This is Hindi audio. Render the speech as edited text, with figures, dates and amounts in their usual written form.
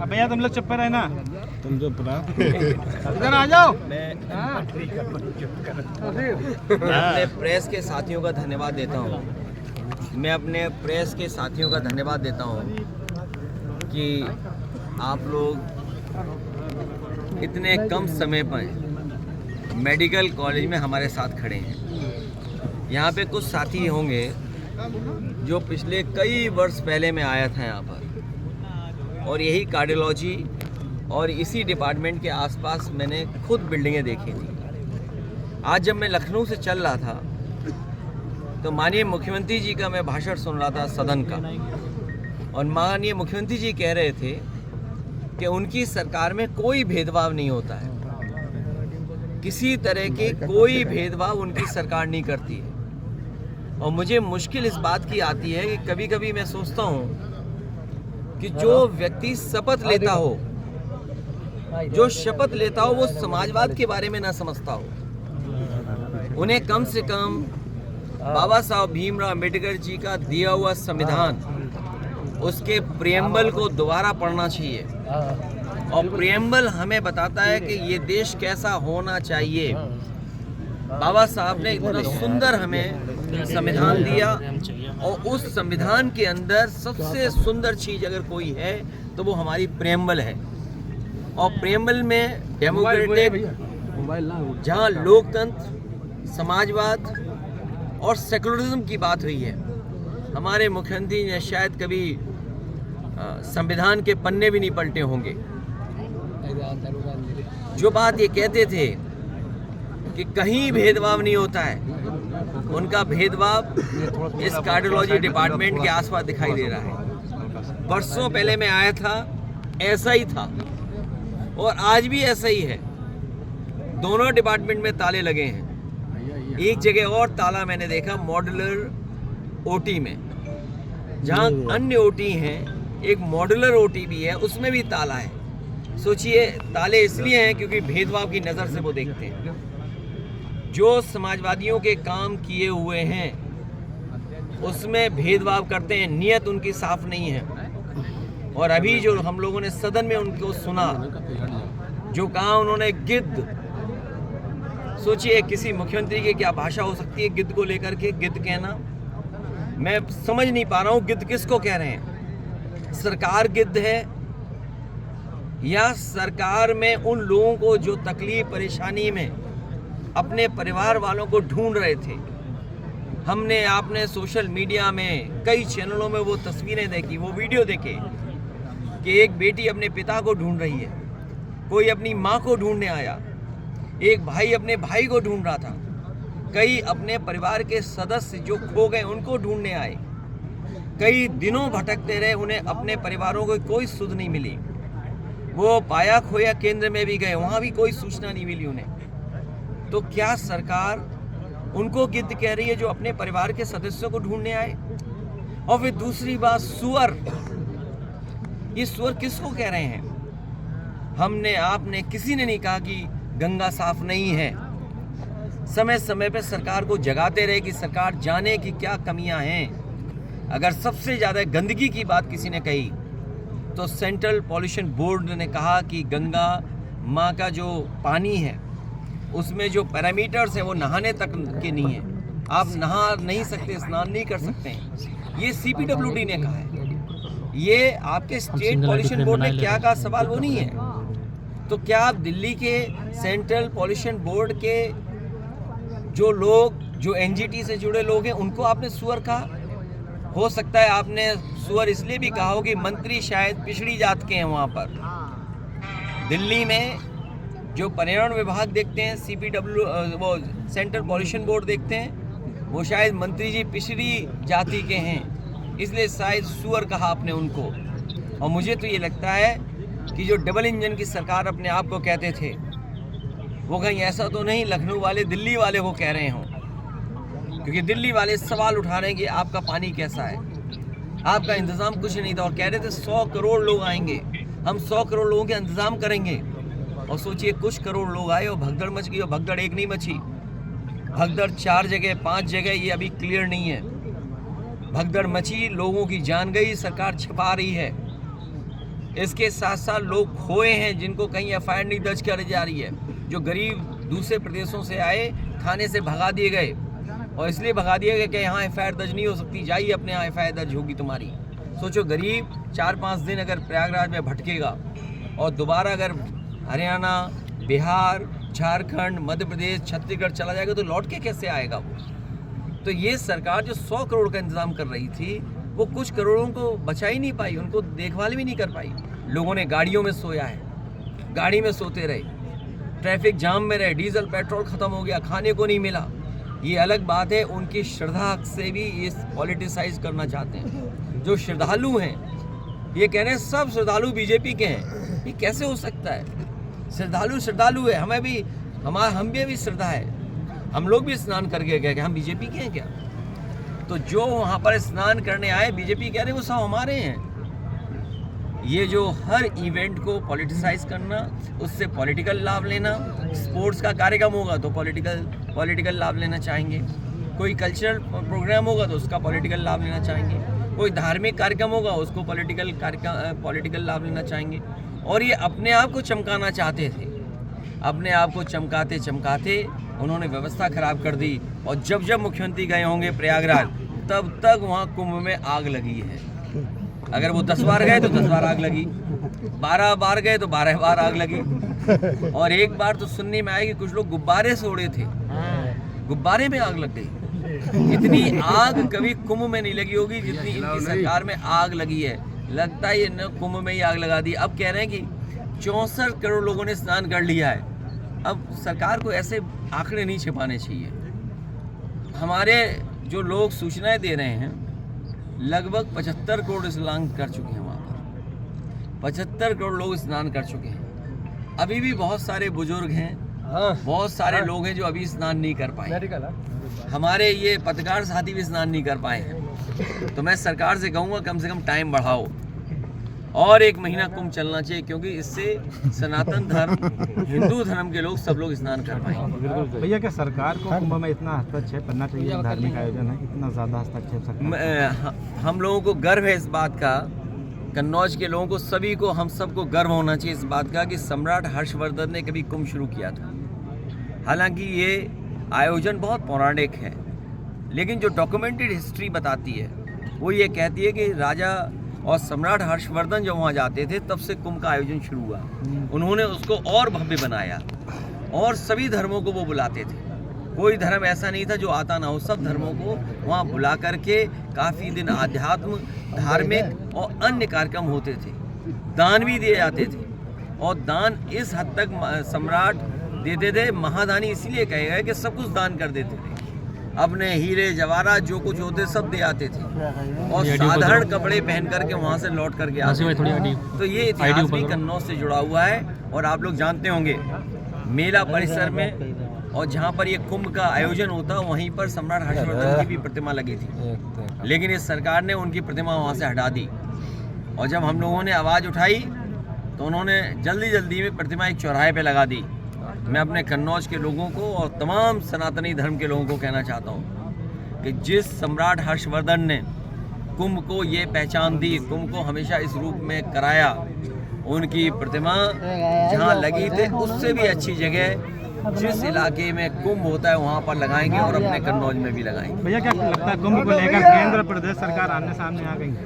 भैया तुम लोग चुप रहे ना, तुम चुप रहा, इधर आ जाओ। मैं अपने प्रेस के साथियों का धन्यवाद देता हूँ। मैं अपने प्रेस के साथियों का धन्यवाद देता हूँ कि आप लोग इतने कम समय पर मेडिकल कॉलेज में हमारे साथ खड़े हैं। यहाँ पे कुछ साथी होंगे जो पिछले कई वर्ष पहले मैं आया था यहाँ पर, और यही कार्डियोलॉजी और इसी डिपार्टमेंट के आसपास मैंने खुद बिल्डिंगें देखी थी। आज जब मैं लखनऊ से चल रहा था तो माननीय मुख्यमंत्री जी का मैं भाषण सुन रहा था सदन का, और माननीय मुख्यमंत्री जी कह रहे थे कि उनकी सरकार में कोई भेदभाव नहीं होता है, किसी तरह के कोई भेदभाव उनकी सरकार नहीं करती है। और मुझे मुश्किल इस बात की आती है कि कभी कभी मैं सोचता हूँ कि जो व्यक्ति शपथ लेता हो, जो शपथ लेता हो, वो समाजवाद के बारे में ना समझता हो। उन्हें कम से कम बाबा साहब भीमराव अम्बेडकर जी का दिया हुआ संविधान, उसके प्रियम्बल को दोबारा पढ़ना चाहिए। और प्रियम्बल हमें बताता है कि ये देश कैसा होना चाहिए। बाबा साहब ने इतना सुंदर हमें संविधान दिया, और उस संविधान के अंदर सबसे सुंदर चीज अगर कोई है तो वो हमारी प्रियम्बल है। और प्रियम्बल में डेमोक्रेटिक, जहाँ लोकतंत्र, समाजवाद और सेकुलरिज्म की बात हुई है। हमारे मुख्यमंत्री ने शायद कभी संविधान के पन्ने भी नहीं पलटे होंगे। जो बात ये कहते थे कि कहीं भेदभाव नहीं होता है, उनका भेदभाव इस कार्डियोलॉजी डिपार्टमेंट के आसपास दिखाई दे रहा है। वर्षों पहले मैं आया था, ऐसा ही था, और आज भी ऐसा ही है। दोनों डिपार्टमेंट में ताले लगे हैं। एक जगह और ताला मैंने देखा, मॉड्यूलर ओटी में, जहाँ अन्य ओटी हैं, एक मॉड्यूलर ओटी भी है, उसमें भी ताला है। सोचिए, ताले इसलिए हैं क्योंकि भेदभाव की नज़र से वो देखते हैं। जो समाजवादियों के काम किए हुए हैं उसमें भेदभाव करते हैं, नियत उनकी साफ नहीं है। और अभी जो हम लोगों ने सदन में उनको सुना, जो कहा उन्होंने गिद्ध, सोचिए किसी मुख्यमंत्री की क्या भाषा हो सकती है गिद्ध को लेकर के, गिद्ध कहना। मैं समझ नहीं पा रहा हूँ गिद्ध किसको कह रहे हैं। सरकार गिद्ध है, या सरकार में उन लोगों को जो तकलीफ परेशानी में अपने परिवार वालों को ढूंढ रहे थे। हमने, आपने सोशल मीडिया में कई चैनलों में वो तस्वीरें देखी, वो वीडियो देखे कि एक बेटी अपने पिता को ढूंढ रही है, कोई अपनी माँ को ढूंढने आया, एक भाई अपने भाई को ढूंढ रहा था, कई अपने परिवार के सदस्य जो खो गए उनको ढूंढने आए। कई दिनों भटकते रहे, उन्हें अपने परिवारों को कोई सुध नहीं मिली। वो पाया खोया केंद्र में भी गए, वहाँ भी कोई सूचना नहीं मिली उन्हें। तो क्या सरकार उनको गिद्ध कह रही है जो अपने परिवार के सदस्यों को ढूंढने आए? और फिर दूसरी बात, सुअर, ये सुअर किसको कह रहे हैं? हमने, आपने, किसी ने नहीं कहा कि गंगा साफ नहीं है। समय समय पे सरकार को जगाते रहे कि सरकार जाने कि क्या कमियां हैं। अगर सबसे ज़्यादा गंदगी की बात किसी ने कही तो सेंट्रल पॉल्यूशन बोर्ड ने कहा कि गंगा माँ का जो पानी है उसमें जो पैरामीटर्स हैं वो नहाने तक के नहीं है, आप नहा नहीं सकते, स्नान नहीं कर सकते हैं। ये CPWD ने कहा है। ये आपके स्टेट पॉल्यूशन बोर्ड ने क्या कहा, सवाल वो नहीं है। तो क्या आप दिल्ली के सेंट्रल पॉल्यूशन बोर्ड के जो लोग, जो NGT से जुड़े लोग हैं, उनको आपने सुअर कहा? हो सकता है आपने सुअर इसलिए भी कहा हो कि मंत्री शायद पिछड़ी जात के हैं वहाँ पर। दिल्ली में जो पर्यावरण विभाग देखते हैं, वो सेंट्रल पॉल्यूशन बोर्ड देखते हैं, वो शायद मंत्री जी पिछड़ी जाति के हैं, इसलिए शायद सुअर कहा आपने उनको। और मुझे तो ये लगता है कि जो डबल इंजन की सरकार अपने आप को कहते थे, वो कहीं ऐसा तो नहीं लखनऊ वाले दिल्ली वाले को कह रहे हों, क्योंकि दिल्ली वाले सवाल उठा रहे हैं कि आपका पानी कैसा है, आपका इंतज़ाम कुछ नहीं था, और कह रहे थे 100 करोड़ लोग आएंगे, हम 100 करोड़ लोगों के इंतजाम करेंगे। और सोचिए कुछ करोड़ लोग आए और भगदड़ मच गई, और भगदड़ एक नहीं मची, भगदड़ 4 जगह 5 जगह, ये अभी क्लियर नहीं है। भगदड़ मची, लोगों की जान गई, सरकार छिपा रही है। इसके साथ साथ लोग खोए हैं जिनको कहीं FIR नहीं दर्ज करी जा रही है। जो गरीब दूसरे प्रदेशों से आए, थाने से भगा दिए गए, और इसलिए भगा दिया गया कि यहाँ FIR दर्ज नहीं हो सकती, जाइए अपने यहाँ FIR दर्ज होगी तुम्हारी। सोचो गरीब 4-5 दिन अगर प्रयागराज में भटकेगा और दोबारा अगर हरियाणा, बिहार, झारखंड, मध्य प्रदेश, छत्तीसगढ़ चला जाएगा तो लौट के कैसे आएगा वो? तो ये सरकार जो 100 करोड़ का इंतजाम कर रही थी, वो कुछ करोड़ों को बचा ही नहीं पाई, उनको देखभाल भी नहीं कर पाई। लोगों ने गाड़ियों में सोया है, गाड़ी में सोते रहे, ट्रैफिक जाम में रहे, डीजल पेट्रोल खत्म हो गया, खाने को नहीं मिला। ये अलग बात है, उनकी श्रद्धा से भी ये पॉलिटिसाइज करना चाहते हैं। जो श्रद्धालु हैं ये कह रहे हैं सब श्रद्धालु बीजेपी के हैं, ये कैसे हो सकता है? श्रद्धालु है, हमें भी हम भी श्रद्धा है, हम लोग भी स्नान करके गए, हम बीजेपी के हैं क्या? तो जो वहाँ पर स्नान करने आए बीजेपी कह रहे वो सब हमारे हैं। ये जो हर इवेंट को पॉलिटिसाइज करना, उससे पॉलिटिकल लाभ लेना, स्पोर्ट्स का कार्यक्रम होगा तो पॉलिटिकल लाभ लेना चाहेंगे, कोई कल्चरल प्रोग्राम होगा तो उसका पॉलिटिकल लाभ लेना चाहेंगे, कोई धार्मिक कार्यक्रम होगा उसको पॉलिटिकल लाभ लेना चाहेंगे। और ये अपने आप को चमकाना चाहते थे। अपने आप को चमकाते चमकाते उन्होंने व्यवस्था खराब कर दी। और जब जब मुख्यमंत्री गए होंगे प्रयागराज, तब तक वहाँ कुंभ में आग लगी है। अगर वो 10 बार गए तो 10 बार आग लगी, 12 बार गए तो 12 बार आग लगी। और एक बार तो सुनने में आया कि कुछ लोग गुब्बारे से उड़े थे, गुब्बारे में आग लग गई। इतनी आग कभी कुंभ में नहीं लगी होगी जितनी इनकी सरकार में आग लगी है। लगता है ये कुंभ में ही आग लगा दी। अब कह रहे हैं कि 64 करोड़ लोगों ने स्नान कर लिया है। अब सरकार को ऐसे आंकड़े नहीं छिपाने चाहिए। हमारे जो लोग सूचनाएं दे रहे हैं, लगभग 75 करोड़ स्नान कर चुके हैं वहाँ पर। 75 करोड़ लोग स्नान कर चुके हैं। अभी भी बहुत सारे बुजुर्ग हैं, बहुत सारे लोग हैं जो अभी स्नान नहीं कर पाए। हमारे ये पत्रकार साथी भी स्नान नहीं कर पाए हैं। तो मैं सरकार से कहूँगा कम से कम टाइम बढ़ाओ और 1 महीना कुंभ चलना चाहिए, क्योंकि इससे सनातन धर्म, हिंदू धर्म के लोग सब लोग स्नान कर पाएंगे। भैया क्या सरकार को कुंभ में इतना हस्तक्षेप करना चाहिए? धार्मिक आयोजन है, इतना ज़्यादा हस्तक्षेप सरकार? हम लोगों को गर्व है इस बात का, कन्नौज के लोगों को, सभी को, हम सबको गर्व होना चाहिए इस बात का कि सम्राट हर्षवर्धन ने कभी कुंभ शुरू किया था। हालांकि ये आयोजन बहुत पौराणिक है, लेकिन जो डॉक्यूमेंटेड हिस्ट्री बताती है वो ये कहती है कि राजा और सम्राट हर्षवर्धन जब वहाँ जाते थे तब से कुंभ का आयोजन शुरू हुआ। उन्होंने उसको और भव्य बनाया और सभी धर्मों को वो बुलाते थे। कोई धर्म ऐसा नहीं था जो आता ना हो, सब धर्मों को वहाँ बुला करके काफ़ी दिन आध्यात्म, धार्मिक और अन्य कार्यक्रम होते थे। दान भी दिए जाते थे और दान इस हद तक सम्राट देते थे, महादानी इसीलिए कहे गए कि सब कुछ दान कर देते थे। अपने हीरे जवाहरात जो कुछ होते सब दे आते थे और साधारण कपड़े पहन करके वहाँ से लौट करके आते थे। तो ये इतिहास भी कन्नौज से जुड़ा हुआ है। और आप लोग जानते होंगे मेला परिसर में और जहाँ पर ये कुंभ का आयोजन होता वहीं पर सम्राट हर्षवर्धन की भी प्रतिमा लगी थी, लेकिन इस सरकार ने उनकी प्रतिमा वहाँ से हटा दी। और जब हम लोगों ने आवाज़ उठाई तो उन्होंने जल्दी में प्रतिमा एक चौराहे पे लगा दी। मैं अपने कन्नौज के लोगों को और तमाम सनातनी धर्म के लोगों को कहना चाहता हूँ कि जिस सम्राट हर्षवर्धन ने कुंभ को ये पहचान दी, कुंभ को हमेशा इस रूप में कराया, उनकी प्रतिमा जहाँ लगी थी उससे भी अच्छी जगह जिस इलाके में कुंभ होता है वहाँ पर लगाएंगे और अपने कन्नौज में भी लगाएंगे। भैया क्या लगता है कुंभ को लेकर केंद्र प्रदेश सरकार आमने सामने आ गई?